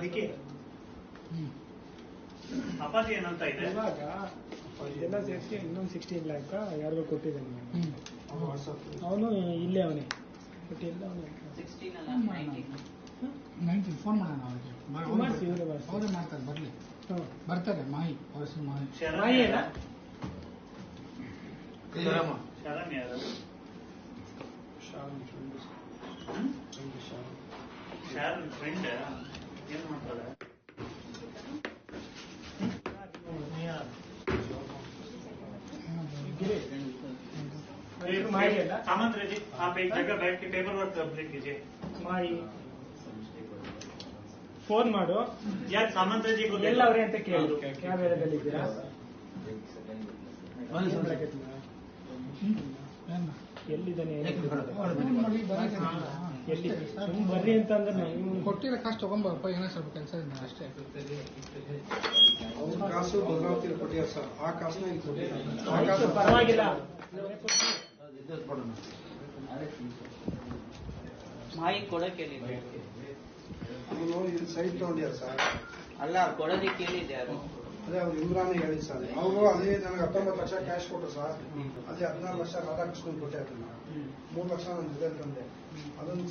ಅದಕ್ಕೆ ಅಪಾಜಿ ಏನಂತ ಇದೆ ಇವಾಗ ಇದೆಲ್ಲ ಸೇರಿಸಿ ಇನ್ನೊಂದು 16 ಲ್ಯಾಕ್ ಯಾರಿಗೂ ಕೊಟ್ಟಿದ್ದಾನೆ. ಅವನು ಇಲ್ಲೇ ಅವನೇ ಕೊಟ್ಟಿಲ್ಲ. ಅವನು ಫೋನ್ ಮಾಡೋಣ ಅವ್ರಿಗೆ, ಅವರೇ ಮಾಡ್ತಾರೆ, ಬರಲಿ ಬರ್ತಾರೆ. ಮಾಹಿ ಅವ್ರ ಹೆಸರು ಮಾಹಿ. ಮಾಹಿ ಅಲ್ಲ, ಶರಮ್ ಯಾರು? ಶಾರನ್ ಫ್ರೆಂಡ್ ಏನ್ ಮಾಡ್ತಾರೆ? माही है ना? सामंत जी आप एक जगह बैठ के पेपर वर्क कंप्लीट कीजिए. माही ಫೋನ್ ಮಾಡು. ಯಾಕೆ ಸಾಮಂತ್ ಜಿ ಎಲ್ಲ ಅವ್ರೆ ಅಂತ ಕೇಳು. ಯಾವ ವೇಳೆದಲ್ಲಿದ್ದೀರಾ? ಎಲ್ಲಿದ್ದಾನೆ? ಎಲ್ಲಿ ಬರ್ರಿ ಅಂತ ಅಂದ್ರೆ ಕೊಟ್ಟಿರೋ ಕಾಸು ತಗೊಂಬಪ್ಪ, ಏನೋ ಸ್ವಲ್ಪ ಕೆಲಸ ಇದೆ ಅಷ್ಟೇ. ಕಾಸು ಭದ್ರಾವತಿ ಕೊಟ್ಟಿದ್ದಾರೆ ಸರ್, ಆ ಕಾಸನ್ನ ಪರವಾಗಿಲ್ಲ. ಮಾಯಿ ಕೊಡಕ್ಕೆ ಹೇಳಿದ್ದೆ, ಅವನು ಇಲ್ಲಿ ಸೈಟ್ ತಗೊಂಡಿದ್ದಾರೆ ಸರ್. ಅಲ್ಲ ಕೊಡೋದಕ್ಕೆ ಹೇಳಿದ್ದೆ ಯಾರು? ಅದೇ ಅವ್ರು ಇಮ್ರಾನ್ ಹೇಳಿದ್ ಸರ್. ಅವರು ಅದೇ ನನಗೆ 19 ಲಕ್ಷ ಕ್ಯಾಶ್ ಕೊಟ್ಟರು ಸರ್. ಅದೇ 14 ಲಕ್ಷ ರಾಧಾಕೃಷ್ಣನ್ ಕೊಟ್ಟೆ, ಅದನ್ನ 3 ಲಕ್ಷ ನಾನು ಜೊತೆ ತಂದೆ. ಅದನ್ನು